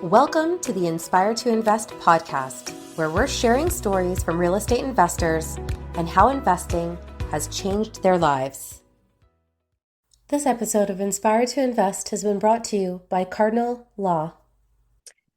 Welcome to the Inspire to Invest podcast, where we're sharing stories from real estate investors and how investing has changed their lives. This episode of Inspire to Invest has been brought to you by Cardinal Law.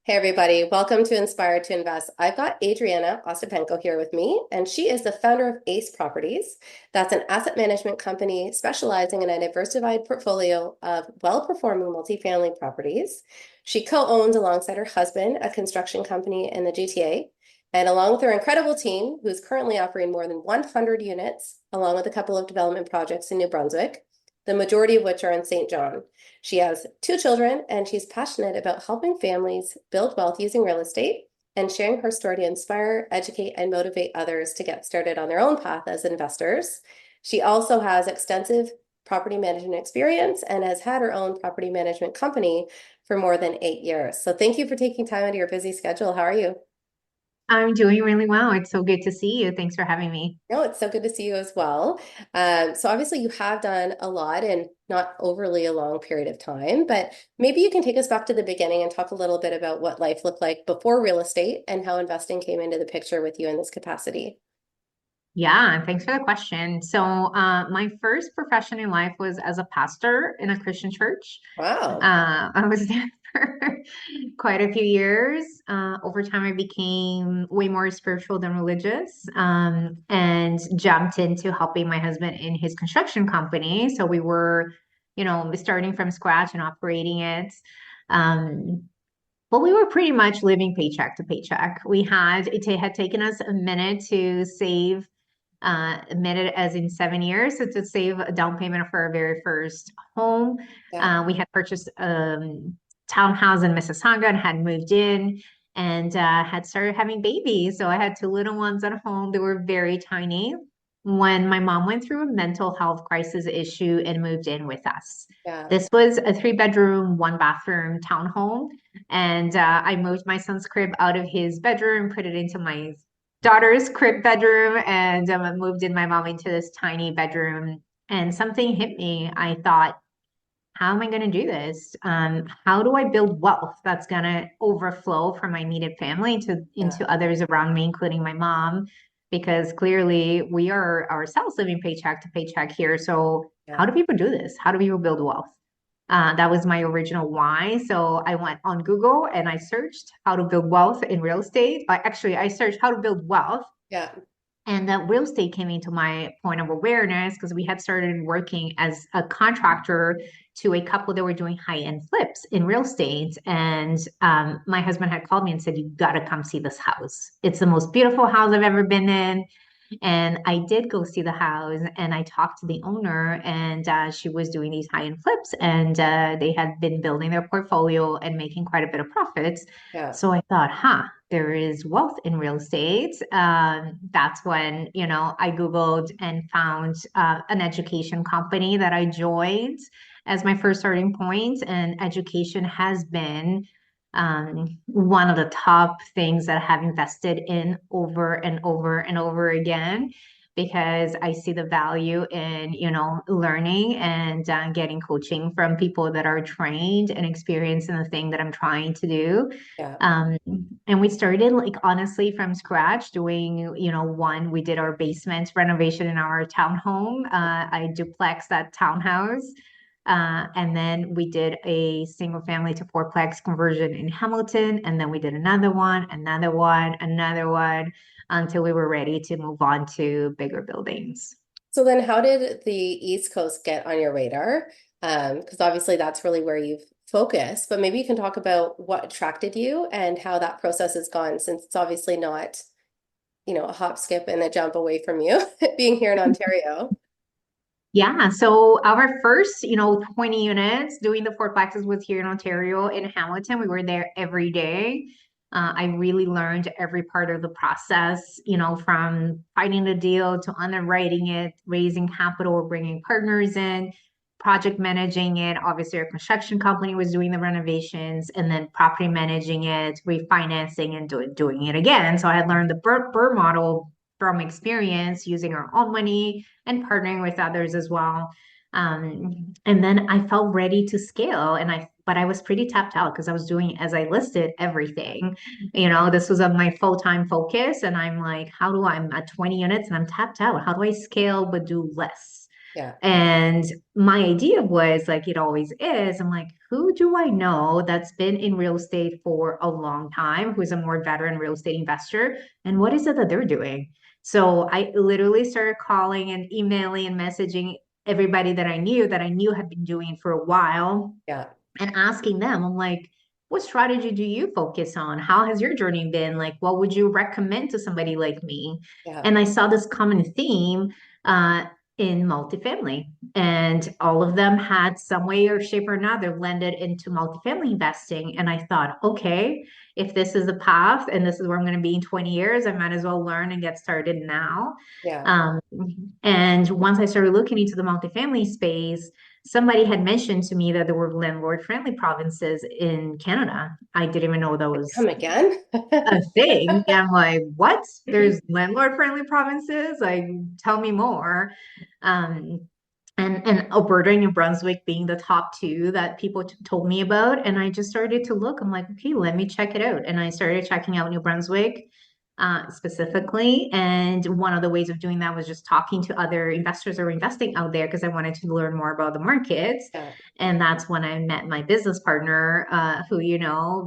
Hey everybody, welcome to Inspire to Invest. I've got Adriana Ostapenko here with me, and she is the founder of ACE Properties. That's an asset management company specializing in a diversified portfolio of well-performing multifamily properties. She co-owns alongside her husband a construction company in the GTA, and along with her incredible team, who's currently operating more than 100 units, along with a couple of development projects in New Brunswick, the majority of which are in St. John. She has 2 children, and she's passionate about helping families build wealth using real estate and sharing her story to inspire, educate, and motivate others to get started on their own path as investors. She also has extensive property management experience and has had her own property management company for more than 8 years. So thank you for taking time out of your busy schedule. How are you? I'm doing really well. It's so good to see you. Thanks for having me. No, it's so good to see you as well. So obviously you have done a lot in not overly a long period of time, but maybe you can take us back to the beginning and talk a little bit about what life looked like before real estate and how investing came into the picture with you in this capacity. Yeah, thanks for the question. My first profession in life was as a pastor in a Christian church. Wow. I was there for quite a few years. Over time, I became way more spiritual than religious, and jumped into helping my husband in his construction company. So we were, starting from scratch and operating it. Um, Well, we were pretty much living paycheck to paycheck. It had taken us a minute to save, a minute as in 7 years, so to save a down payment for our very first home. Yeah. We had purchased townhouse in Mississauga and had moved in and had started having babies. So I had 2 little ones at home. They were very tiny when my mom went through a mental health crisis issue and moved in with us. Yeah. This was a 3 bedroom, 1 bathroom townhome. And I moved my son's crib out of his bedroom, put it into my daughter's crib bedroom, and I moved in my mom into this tiny bedroom. And something hit me. I thought, how am I going to do this? How do I build wealth that's going to overflow from my immediate family to Yeah. into others around me, including my mom? Because clearly we are ourselves living paycheck to paycheck here. So Yeah. how do people do this? How do people build wealth? That was my original why. So I went on Google and I searched how to build wealth in real estate. I searched how to build wealth, Yeah. and that real estate came into my point of awareness because we had started working as a contractor to a couple that were doing high-end flips in real estate. And my husband had called me and said, "You got to come see this house. It's the most beautiful house I've ever been in." And I did go see the house and I talked to the owner, and she was doing these high-end flips, and they had been building their portfolio and making quite a bit of profits. Yeah. So I thought, there is wealth in real estate. That's when, I Googled and found an education company that I joined as my first starting point. And education has been one of the top things that I have invested in over and over and over again, because I see the value in, learning and getting coaching from people that are trained and experienced in the thing that I'm trying to do. Yeah. Um, and we started like honestly from scratch doing, we did our basement renovation in our townhome. I duplex that townhouse. And then we did a single family to fourplex conversion in Hamilton. And then we did another one until we were ready to move on to bigger buildings. So then how did the East Coast get on your radar? Because obviously that's really where you've focused, but maybe you can talk about what attracted you and how that process has gone, since it's obviously not, a hop, skip, and a jump away from you being here in Ontario. Yeah, so our first, 20 units doing the fourplexes was here in Ontario in Hamilton. We were there every day. I really learned every part of the process, from finding the deal to underwriting it, raising capital, bringing partners in, project managing it. Obviously, our construction company was doing the renovations, and then property managing it, refinancing, and doing it again. So I had learned the BRRRR model from experience using our own money and partnering with others as well. And then I felt ready to scale, but I was pretty tapped out because I was doing, as I listed, everything. This was my full-time focus, and I'm like, I'm at 20 units and I'm tapped out. How do I scale but do less? Yeah. And my idea was like it always is. I'm like, who do I know that's been in real estate for a long time, who's a more veteran real estate investor, and what is it that they're doing? So I literally started calling and emailing and messaging everybody that I knew had been doing it for a while Yeah. and asking them, I'm like, what strategy do you focus on? How has your journey been? Like, what would you recommend to somebody like me? Yeah. And I saw this common theme uh, in multifamily, and all of them had some way or shape or another landed into multifamily investing. And I thought, okay, if this is the path and this is where I'm going to be in 20 years, I might as well learn and get started now. Yeah. Um, and once I started looking into the multifamily space, somebody had mentioned to me that there were landlord-friendly provinces in Canada. I didn't even know that was Come again? a thing. And I'm like, what? There's landlord-friendly provinces? Like, tell me more. Um, and Alberta and New Brunswick being the top two that people told me about. And I just started to look. I'm like, okay, let me check it out. And I started checking out New Brunswick specifically. And one of the ways of doing that was just talking to other investors who are investing out there because I wanted to learn more about the markets. Yeah. And that's when I met my business partner, who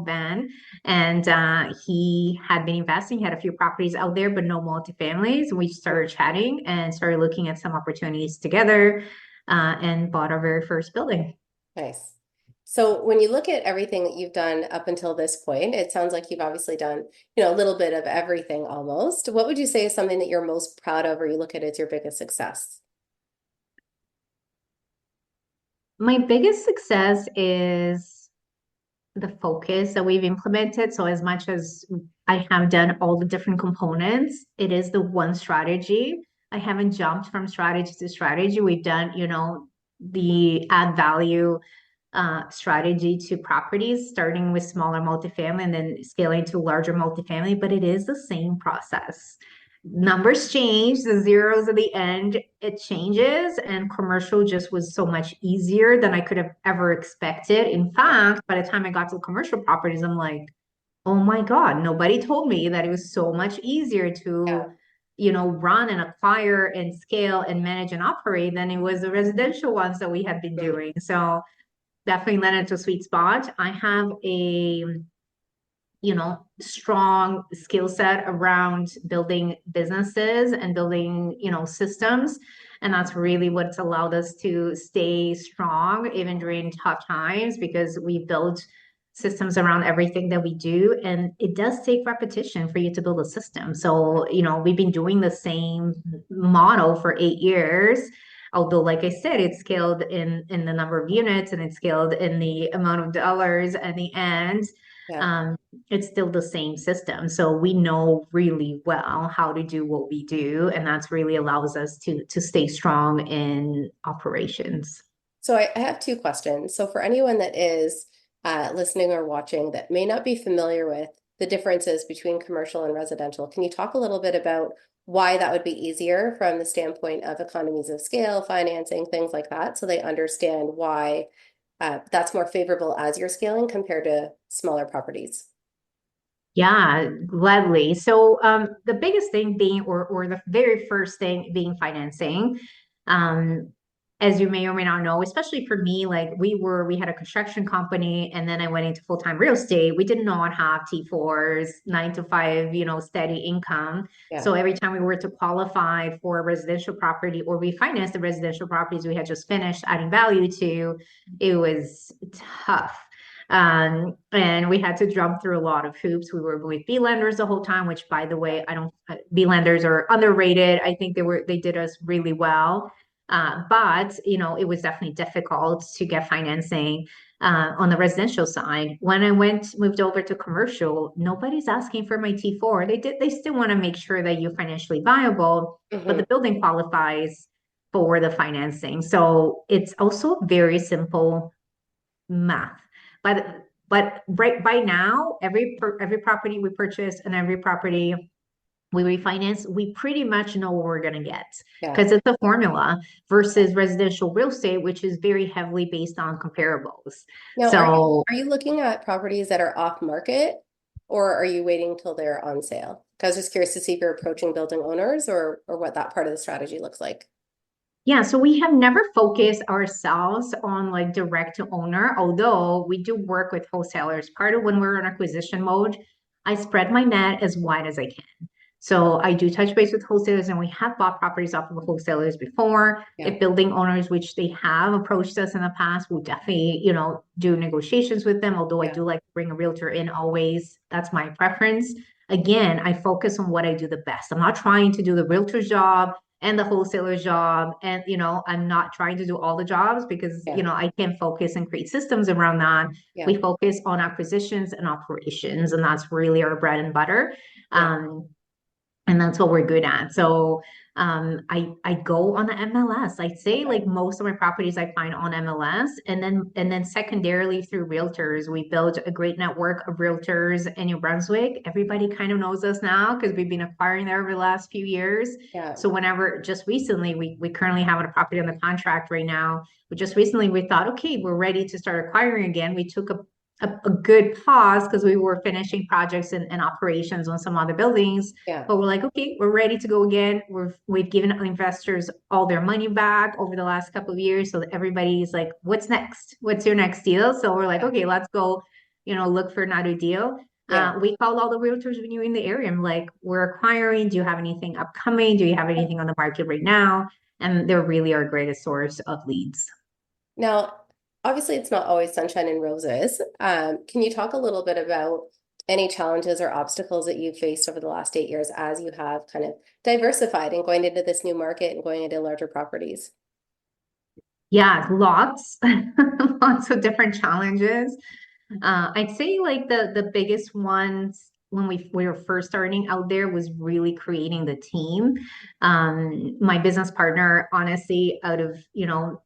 Ben. And he had been investing, he had a few properties out there, but no multifamilies. And we started chatting and started looking at some opportunities together and bought our very first building. Nice. So when you look at everything that you've done up until this point, it sounds like you've obviously done, a little bit of everything almost. What would you say is something that you're most proud of or you look at as your biggest success? My biggest success is the focus that we've implemented. So, as much as I have done all the different components, it is the one strategy. I haven't jumped from strategy to strategy. We've done, the add value strategy to properties, starting with smaller multifamily and then scaling to larger multifamily, but it is the same process. Numbers change, the zeros at the end, it changes, and commercial just was so much easier than I could have ever expected. In fact, by the time I got to commercial properties, I'm like, oh my God, nobody told me that it was so much easier Yeah. to run and acquire and scale and manage and operate than it was the residential ones that we have been Mm. doing. So definitely landed to a sweet spot. I have a strong skill set around building businesses and building, systems. And that's really what's allowed us to stay strong even during tough times because we built systems around everything that we do. And it does take repetition for you to build a system. So, we've been doing the same model for 8 years. Although, like I said, it's scaled in the number of units and it's scaled in the amount of dollars at the end. Yeah. Um, it's still the same system. So we know really well how to do what we do, and that's really allows us to stay strong in operations. So I have two questions. So for anyone that is listening or watching that may not be familiar with the differences between commercial and residential, can you talk a little bit about why that would be easier from the standpoint of economies of scale, financing, things like that, so they understand why that's more favorable as you're scaling compared to smaller properties? Yeah, gladly. So the biggest thing being, or the very first thing being financing. Um, as you may or may not know, especially for me, like we had a construction company and then I went into full-time real estate. We did not have T4s, 9 to 5, steady income. Yeah. So every time we were to qualify for a residential property or refinance the residential properties we had just finished adding value to, it was tough. And we had to jump through a lot of hoops. We were with B lenders the whole time, which by the way, I don't, B lenders are underrated. I think they did us really well. But it was definitely difficult to get financing on the residential side. When I moved over to commercial, nobody's asking for my T4. They still want to make sure that you're financially viable, but Hmm. the building qualifies for the financing. So it's also very simple math. But right by now, every property we purchase and every property we refinance, we pretty much know what we're going to get Yeah. because it's a formula versus residential real estate, which is very heavily based on comparables. Now, So are you looking at properties that are off market, or are you waiting till they're on sale? 'Cause I was just curious to see if you're approaching building owners or what that part of the strategy looks like. yeah, so we have never focused ourselves on like direct to owner, although we do work with wholesalers. Part of when we're in acquisition mode, I spread my net as wide as I can. So I do touch base with wholesalers, and we have bought properties off of wholesalers before. Yeah. If building owners, which they have approached us in the past, we'll definitely, do negotiations with them. Although I Yeah. do like to bring a realtor in always. That's my preference. Again, I focus on what I do the best. I'm not trying to do the realtor's job and the wholesaler's job. And, I'm not trying to do all the jobs because, Yeah. I can focus and create systems around that. Yeah. We focus on acquisitions and operations, and that's really our bread and butter. Yeah. And that's what we're good at. So I go on the MLS. I'd say Okay. like most of my properties I find on MLS, and then secondarily through realtors. We built a great network of realtors in New Brunswick. Everybody kind of knows us now because we've been acquiring there over the last few years. Yeah. So whenever just recently we currently have a property on the contract right now. But just recently we thought, okay, we're ready to start acquiring again. We took a good pause because we were finishing projects and operations on some other buildings. Yeah. But we're like, okay, we're ready to go again. We've given investors all their money back over the last couple of years. So that everybody's like, what's next? What's your next deal? So we're like, okay, let's go, look for another deal. Yeah. We called all the realtors we knew in the area. I'm like, we're acquiring. Do you have anything upcoming? Do you have anything on the market right now? And they're really our greatest source of leads. Now, obviously, it's not always sunshine and roses. Can you talk a little bit about any challenges or obstacles that you've faced over the last 8 years as you have kind of diversified and going into this new market and going into larger properties? Yeah, lots, lots of different challenges. I'd say like the biggest ones when we were first starting out there was really creating the team. My business partner, honestly, out of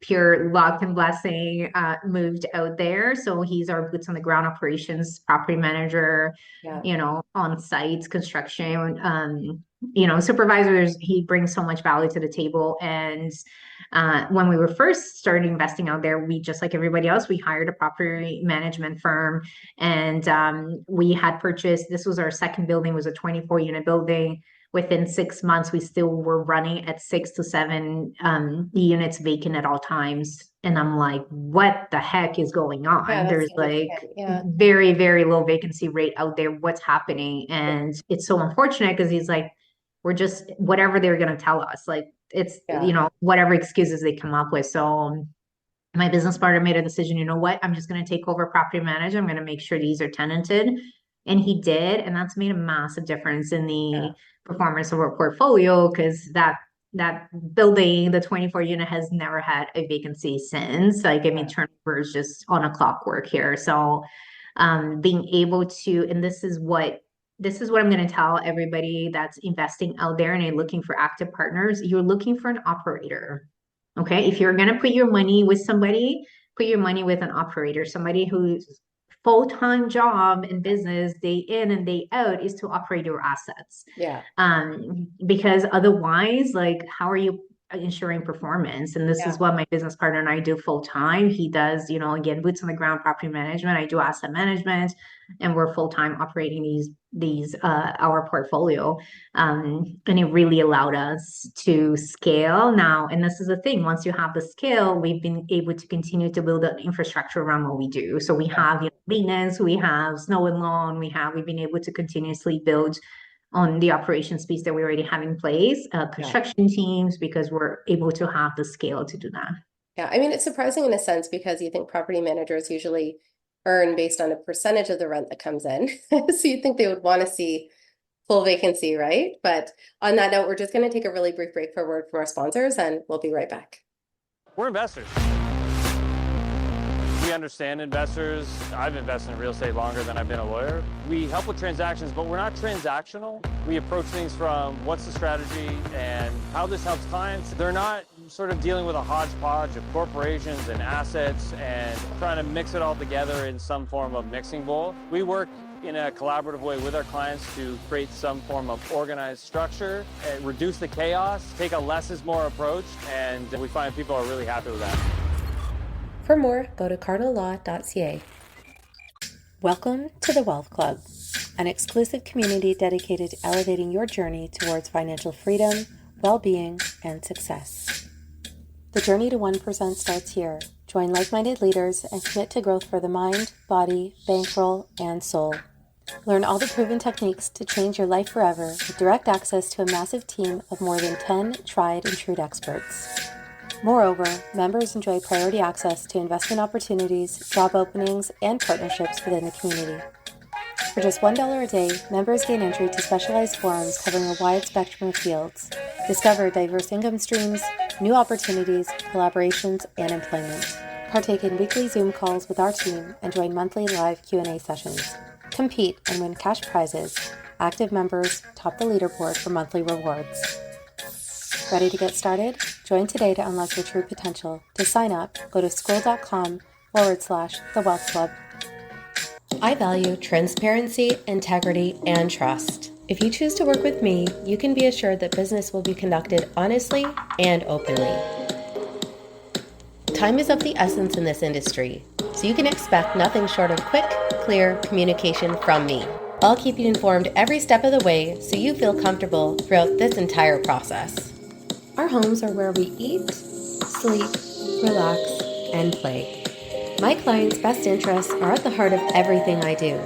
pure luck and blessing, moved out there. So he's our boots on the ground operations property manager, Yeah. on sites, construction, supervisors. He brings so much value to the table. And when we were first starting investing out there, we just like everybody else, we hired a property management firm, and we had purchased. This was our second building, was a 24 unit building. Within 6 months, we still were running at 6 to 7 units vacant at all times. And I'm like, what the heck is going on? Yeah, that's There's like significant. Yeah. very, very low vacancy rate out there. What's happening? And it's so unfortunate because he's like, we're just whatever they're going to tell us. Like it's, Yeah. whatever excuses they come up with. So my business partner made a decision, you know what? I'm just going to take over property management. I'm going to make sure these are tenanted. And he did. And that's made a massive difference in Yeah. the performance of our portfolio because that building, the 24 unit, has never had a vacancy since. Like, I mean, turnover is just on a clockwork here. So being able to, and this is what I'm going to tell everybody that's investing out there and you're looking for active partners. You're looking for an operator. Okay. If you're going to put your money with somebody, put your money with an operator, somebody whose full-time job in business, day in and day out, is to operate your assets. Yeah. Because otherwise, like, how are you ensuring performance? And this is what my business partner and I do full time. He does, again, boots on the ground property management. I do asset management, and we're full time operating these our portfolio. And it really allowed us to scale now. And this is the thing, once you have the scale, we've been able to continue to build an infrastructure around what we do. So we have maintenance, we have snow and lawn, we've been able to continuously build on the operations piece that we already have in place, construction teams, because we're able to have the scale to do that. Yeah. I mean, it's surprising in a sense because you think property managers usually earn based on a percentage of the rent that comes in. So you'd think they would want to see full vacancy, right? But on that note, we're just going to take a really brief break for a word from our sponsors, and we'll be right back. We're investors. We understand investors. I've invested in real estate longer than I've been a lawyer. We help with transactions, but we're not transactional. We approach things from what's the strategy and how this helps clients. They're not sort of dealing with a hodgepodge of corporations and assets and trying to mix it all together in some form of mixing bowl. We work in a collaborative way with our clients to create some form of organized structure, and reduce the chaos, take a less is more approach, and we find people are really happy with that. For more, go to cardinallaw.ca. Welcome to the Wealth Club, an exclusive community dedicated to elevating your journey towards financial freedom, well-being, and success. The journey to 1% starts here. Join like-minded leaders and commit to growth for the mind, body, bankroll, and soul. Learn all the proven techniques to change your life forever with direct access to a massive team of more than 10 tried and true experts. Moreover, members enjoy priority access to investment opportunities, job openings, and partnerships within the community. For just $1 a day, members gain entry to specialized forums covering a wide spectrum of fields. Discover diverse income streams, new opportunities, collaborations, and employment. Partake in weekly Zoom calls with our team and join monthly live Q&A sessions. Compete and win cash prizes. Active members top the leaderboard for monthly rewards. Ready to get started? Join today to unlock your true potential. To sign up, go to school.com/The Wealth Club. I value transparency, integrity, and trust. If you choose to work with me, you can be assured that business will be conducted honestly and openly. Time is of the essence in this industry, so you can expect nothing short of quick, clear communication from me. I'll keep you informed every step of the way so you feel comfortable throughout this entire process. Our homes are where we eat, sleep, relax, and play. My clients' best interests are at the heart of everything I do.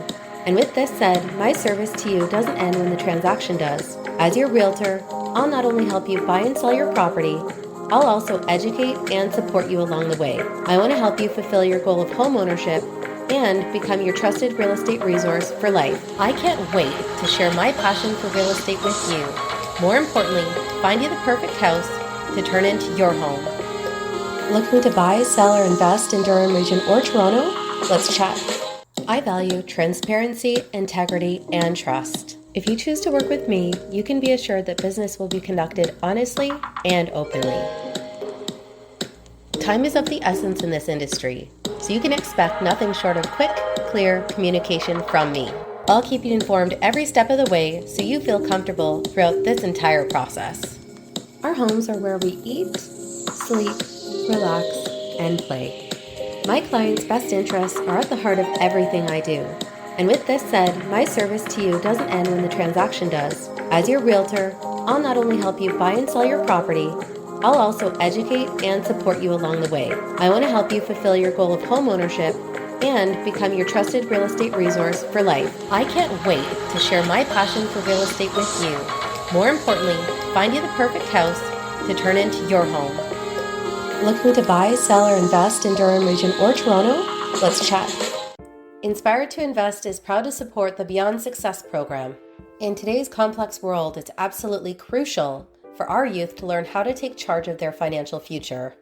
And with this said, my service to you doesn't end when the transaction does. As your realtor, I'll not only help you buy and sell your property, I'll also educate and support you along the way. I want to help you fulfill your goal of homeownership and become your trusted real estate resource for life. I can't wait to share my passion for real estate with you. More importantly, find you the perfect house to turn into your home. Looking to buy, sell, or invest in Durham Region or Toronto? Let's chat. I value transparency, integrity, and trust. If you choose to work with me, you can be assured that business will be conducted honestly and openly. Time is of the essence in this industry, so you can expect nothing short of quick, clear communication from me. I'll keep you informed every step of the way so you feel comfortable throughout this entire process. Our homes are where we eat, sleep, relax, and play. My clients' best interests are at the heart of everything I do. And with this said, my service to you doesn't end when the transaction does. As your realtor, I'll not only help you buy and sell your property, I'll also educate and support you along the way. I want to help you fulfill your goal of homeownership and become your trusted real estate resource for life. I can't wait to share my passion for real estate with you. More importantly, find you the perfect house to turn into your home. Looking to buy, sell, or invest in Durham Region or Toronto? Let's chat. Inspired to Invest is proud to support the Beyond Success program. In today's complex world, it's absolutely crucial for our youth to learn how to take charge of their financial future.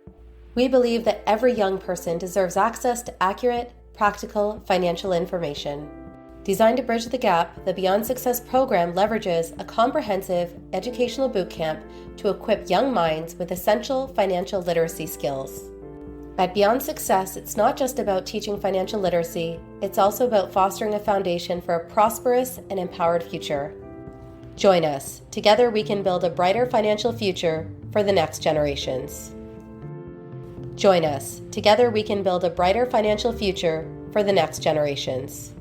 We believe that every young person deserves access to accurate, practical financial information. Designed to bridge the gap, the Beyond Success program leverages a comprehensive educational bootcamp to equip young minds with essential financial literacy skills. At Beyond Success, it's not just about teaching financial literacy, it's also about fostering a foundation for a prosperous and empowered future. Join us. Together we can build a brighter financial future for the next generations. Join us. Together we can build a brighter financial future for the next generations.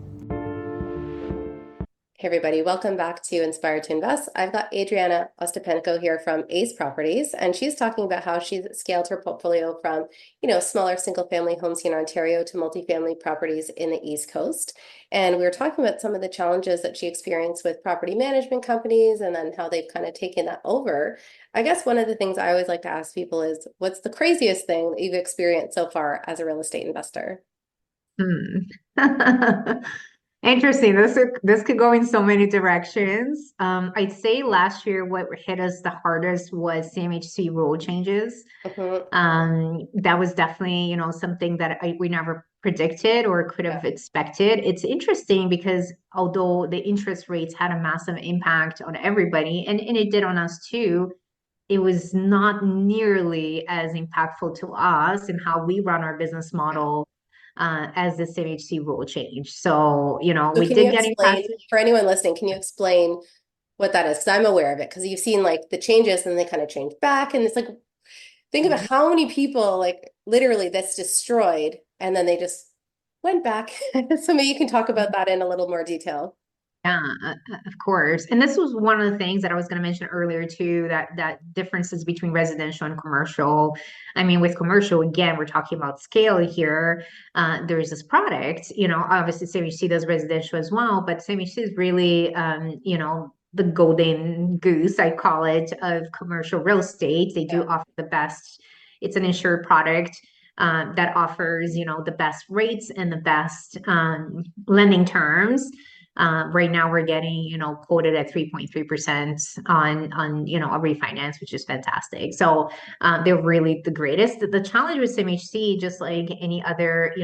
Hey everybody, welcome back to Inspired to Invest. I've got Adriana Ostapenko here from Ace Properties, and she's talking about how she's scaled her portfolio from, smaller single-family homes here in Ontario to multifamily properties in the East Coast. And we were talking about some of the challenges that she experienced with property management companies and then how they've kind of taken that over. I guess one of the things I always like to ask people is, what's the craziest thing that you've experienced so far as a real estate investor? Interesting. This could go in so many directions. I'd say last year what hit us the hardest was CMHC rule changes. That was definitely, something that we never predicted or could have expected. It's interesting because although the interest rates had a massive impact on everybody, and it did on us too, it was not nearly as impactful to us and how we run our business model as the CMHC rule change. So, So we can you did get explain, impacted. for anyone listening, can you explain what that is? Because I'm aware of it, because you've seen like the changes and they kind of change back. And it's like, think about how many people like literally that's destroyed and then they just went back. So maybe you can talk about that in a little more detail. Yeah, of course. And this was one of the things that I was going to mention earlier too, that differences between residential and commercial. I mean, with commercial, again, we're talking about scale here. There's this product, obviously CMHC does residential as well, but CMHC is really, the golden goose, I call it, of commercial real estate. They do Yeah. offer the best. It's an insured product. That offers, the best rates and the best lending terms. Right now we're getting, quoted at 3.3% on, a refinance, which is fantastic. So they're really the greatest. The challenge with CMHC, just like any other,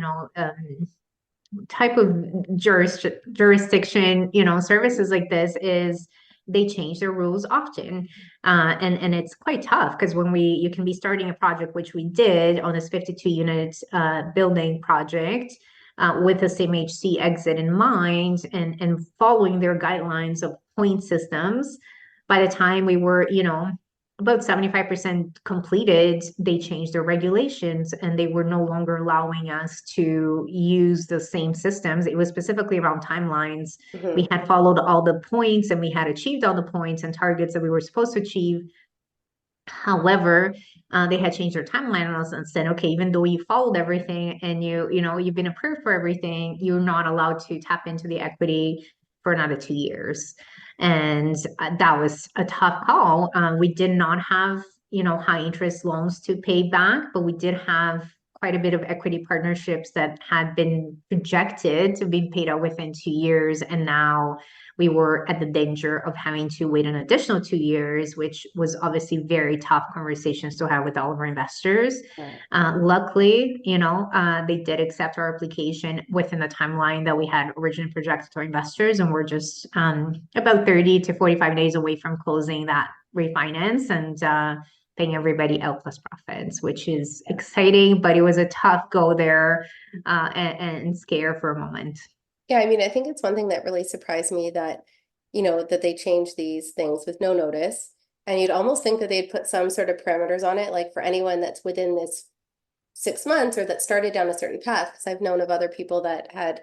type of jurisdiction, services like this is they change their rules often. And it's quite tough because when you can be starting a project, which we did on this 52 unit building project, with a CMHC exit in mind and following their guidelines of point systems. By the time we were, about 75% completed, they changed their regulations and they were no longer allowing us to use the same systems. It was specifically around timelines. We had followed all the points and we had achieved all the points and targets that we were supposed to achieve. However, they had changed their timeline on us and said, okay, even though you followed everything and you've been approved for everything, you're not allowed to tap into the equity for another 2 years. And that was a tough call. We did not have, high interest loans to pay back, but we did have quite a bit of equity partnerships that had been projected to be paid out within 2 years. And now we were at the danger of having to wait an additional 2 years, which was obviously very tough conversations to have with all of our investors. Right. Luckily, they did accept our application within the timeline that we had originally projected to our investors, and we're just about 30 to 45 days away from closing that refinance and paying everybody out plus profits, which is exciting, but it was a tough go there and scare for a moment. Yeah, I mean, I think it's one thing that really surprised me that, that they changed these things with no notice. And you'd almost think that they'd put some sort of parameters on it, like for anyone that's within this 6 months or that started down a certain path, because I've known of other people that had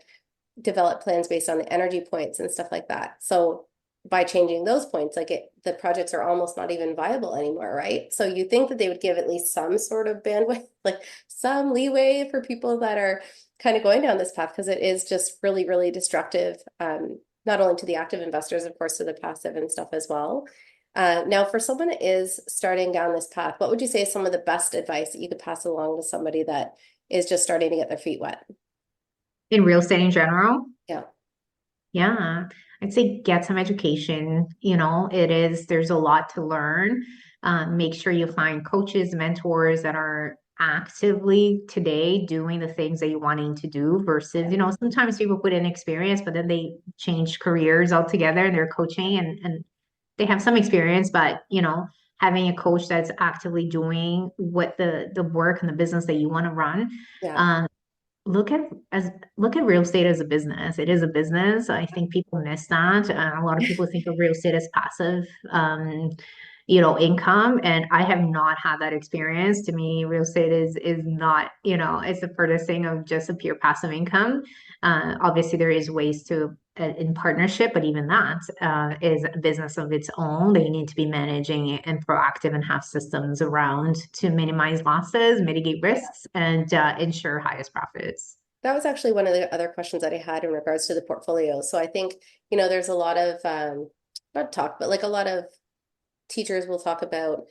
developed plans based on the energy points and stuff like that. So by changing those points, the projects are almost not even viable anymore, right? So you think that they would give at least some sort of bandwidth, like some leeway for people that are kind of going down this path, because it is just really, really destructive, not only to the active investors, of course, to the passive and stuff as well. Now, for someone that is starting down this path, what would you say is some of the best advice that you could pass along to somebody that is just starting to get their feet wet? In real estate in general? Yeah. Yeah, I'd say get some education. There's a lot to learn. Make sure you find coaches, mentors that are actively today doing the things that you're wanting to do versus, sometimes people put in experience, but then they change careers altogether and they're coaching and they have some experience, but, having a coach that's actively doing what the work and the business that you want to run. Yeah. Look at real estate as a business. It is a business. I think people miss that. A lot of people think of real estate as passive, income, and I have not had that experience. To me, real estate is not, it's the furthest thing of just a pure passive income. Obviously, there is ways to in partnership, but even that is a business of its own that you need to be managing and proactive and have systems around to minimize losses, mitigate risks, and ensure highest profits. That was actually one of the other questions that I had in regards to the portfolio. So I think, there's a lot of, not talk, but like a lot of teachers will talk about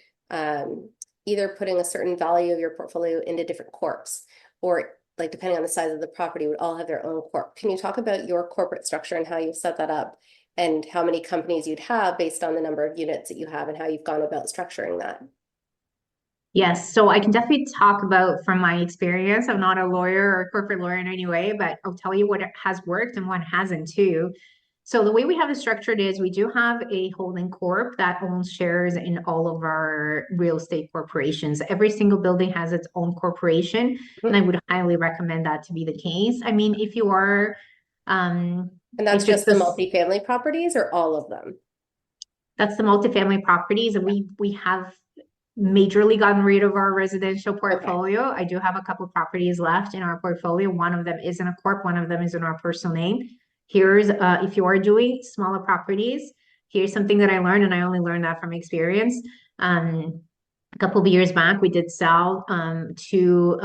either putting a certain value of your portfolio into different corps, or like depending on the size of the property, would all have their own corp. Can you talk about your corporate structure and how you've set that up and how many companies you'd have based on the number of units that you have and how you've gone about structuring that? Yes, so I can definitely talk about from my experience. I'm not a lawyer or a corporate lawyer in any way, but I'll tell you what has worked and what hasn't too. So the way we have it structured is we do have a holding corp that owns shares in all of our real estate corporations. Every single building has its own corporation, and I would highly recommend that to be the case. I mean, if you are, And that's if it's just the multifamily properties or all of them? that's the multifamily properties, and we have majorly gotten rid of our residential portfolio. I do have a couple of properties left in our portfolio. One of them is in a corp, one of them is in our personal name. Here's if you are doing smaller properties, here's something that I learned, and I only learned that from experience. A couple of years back, we did sell two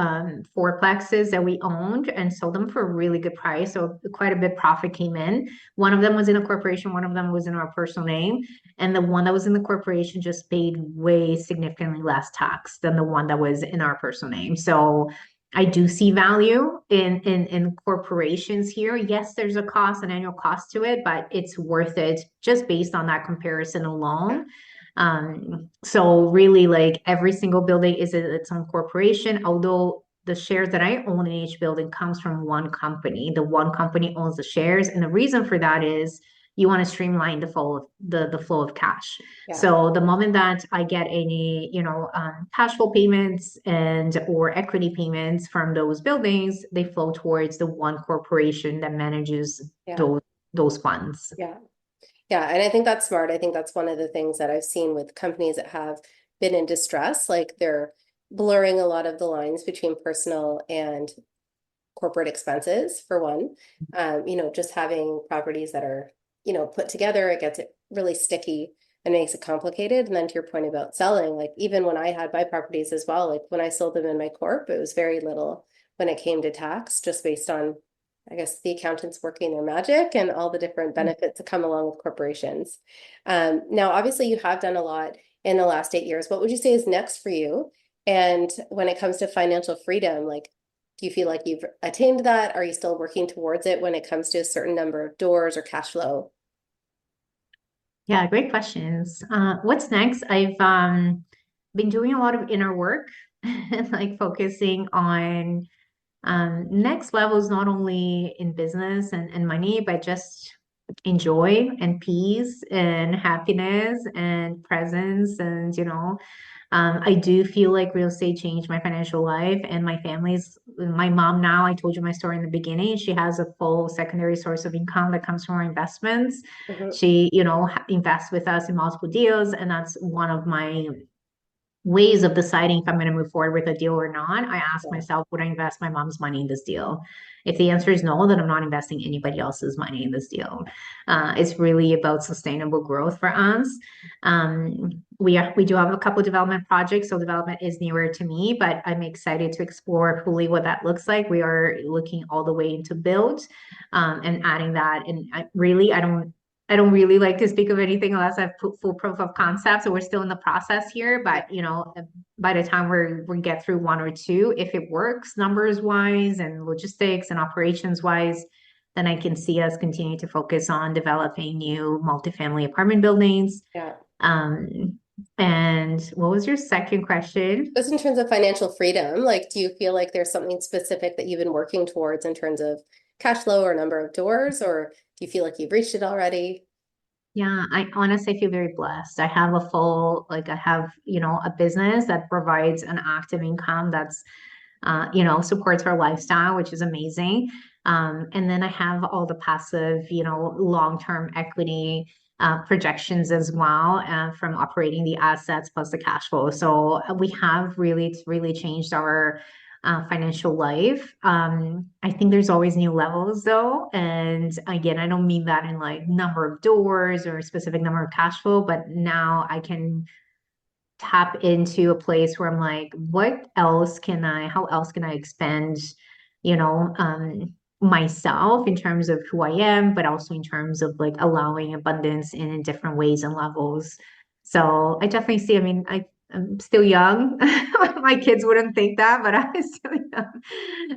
fourplexes that we owned and sold them for a really good price. So quite a bit profit came in. One of them was in a corporation, one of them was in our personal name. And the one that was in the corporation just paid way significantly less tax than the one that was in our personal name. So I do see value in corporations here. Yes, there's a cost, an annual cost to it, but it's worth it just based on that comparison alone. So really, like, every single building is its own corporation, although the shares that I own in each building comes from one company. The one company owns the shares, and the reason for that is you want to streamline the flow of cash. Yeah. So the moment that I get any, cash flow payments and or equity payments from those buildings, they flow towards the one corporation that manages those funds. Yeah. Yeah, and I think that's smart. I think that's one of the things that I've seen with companies that have been in distress, like they're blurring a lot of the lines between personal and corporate expenses, for one. Just having properties that are, put together, it gets it really sticky and makes it complicated. And then to your point about selling, like even when I had my properties as well, like when I sold them in my corp, it was very little when it came to tax, just based on, I guess, the accountants working their magic and all the different benefits that come along with corporations. Now, obviously, you have done a lot in the last 8 years. What would you say is next for you? And when it comes to financial freedom, like, do you feel like you've attained that? Are you still working towards it when it comes to a certain number of doors or cash flow? Yeah, great questions. What's next? I've been doing a lot of inner work, like focusing on next levels, not only in business and money, but just in joy and peace and happiness and presence. And, I do feel like real estate changed my financial life and my mom now, I told you my story in the beginning. She has a full secondary source of income that comes from her investments. She, invests with us in multiple deals. And that's one of my ways of deciding if I'm going to move forward with a deal or not. I ask myself, would I invest my mom's money in this deal? If the answer is no, then I'm not investing anybody else's money in this deal. It's really about sustainable growth for us. We do have a couple of development projects, so development is nearer to me, but I'm excited to explore fully what that looks like. We are looking all the way into build and adding that. And I don't really like to speak of anything unless I've put full proof of concept. So we're still in the process here, but by the time we get through one or two, if it works numbers wise and logistics and operations wise, then I can see us continue to focus on developing new multifamily apartment buildings. Yeah. And what was your second question? Just in terms of financial freedom, like, do you feel like there's something specific that you've been working towards in terms of cash flow or number of doors, or do you feel like you've reached it already? Yeah, I honestly feel very blessed. I have a business that provides an active income that's, supports our lifestyle, which is amazing. And then I have all the passive, long-term equity projections as well from operating the assets plus the cash flow. So we have really changed our financial life. I think there's always new levels though. And again, I don't mean that in like number of doors or a specific number of cash flow, but now I can tap into a place where I'm like, how else can I expand, myself in terms of who I am, but also in terms of like allowing abundance in different ways and levels. So I definitely see, I'm still young. My kids wouldn't think that, but I'm still young.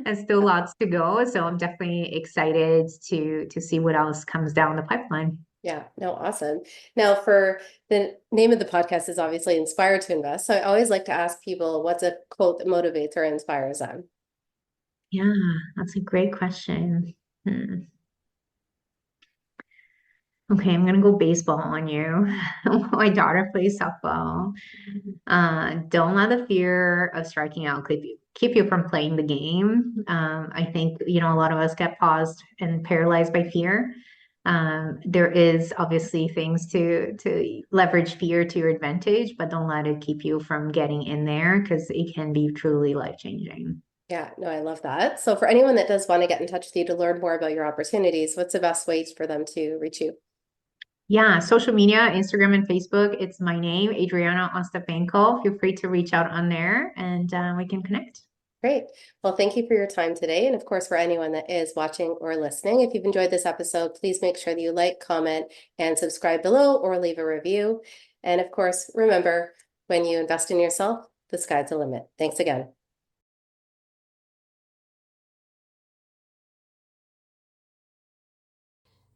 There's still lots to go. So I'm definitely excited to see what else comes down the pipeline. Yeah, no, awesome. Now, for the name of the podcast is obviously Inspire to Invest. So I always like to ask people, what's a quote that motivates or inspires them? Yeah, that's a great question. Okay, I'm gonna go baseball on you. My daughter plays softball. Don't let the fear of striking out keep you from playing the game. I think, a lot of us get paused and paralyzed by fear. There is obviously things to leverage fear to your advantage, but don't let it keep you from getting in there because it can be truly life-changing. Yeah, no, I love that. So for anyone that does want to get in touch with you to learn more about your opportunities, what's the best way for them to reach you? Yeah, social media, Instagram and Facebook. It's my name, Adriana Ostapenko. Feel free to reach out on there and we can connect. Great. Well, thank you for your time today. And of course, for anyone that is watching or listening, if you've enjoyed this episode, please make sure that you like, comment, and subscribe below or leave a review. And of course, remember, when you invest in yourself, the sky's the limit. Thanks again.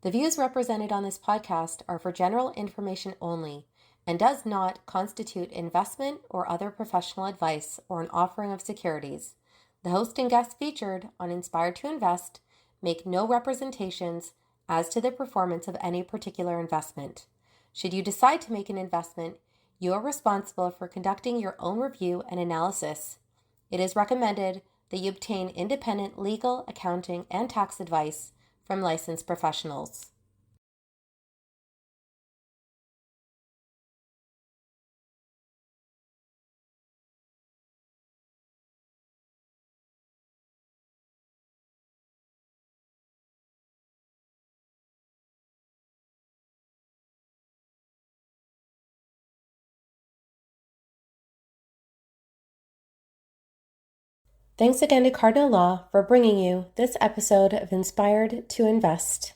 The views represented on this podcast are for general information only and does not constitute investment or other professional advice or an offering of securities. The host and guests featured on Inspired to Invest make no representations as to the performance of any particular investment. Should you decide to make an investment, you are responsible for conducting your own review and analysis. It is recommended that you obtain independent legal, accounting, and tax advice from licensed professionals. Thanks again to Cardinal Law for bringing you this episode of Inspired to Invest.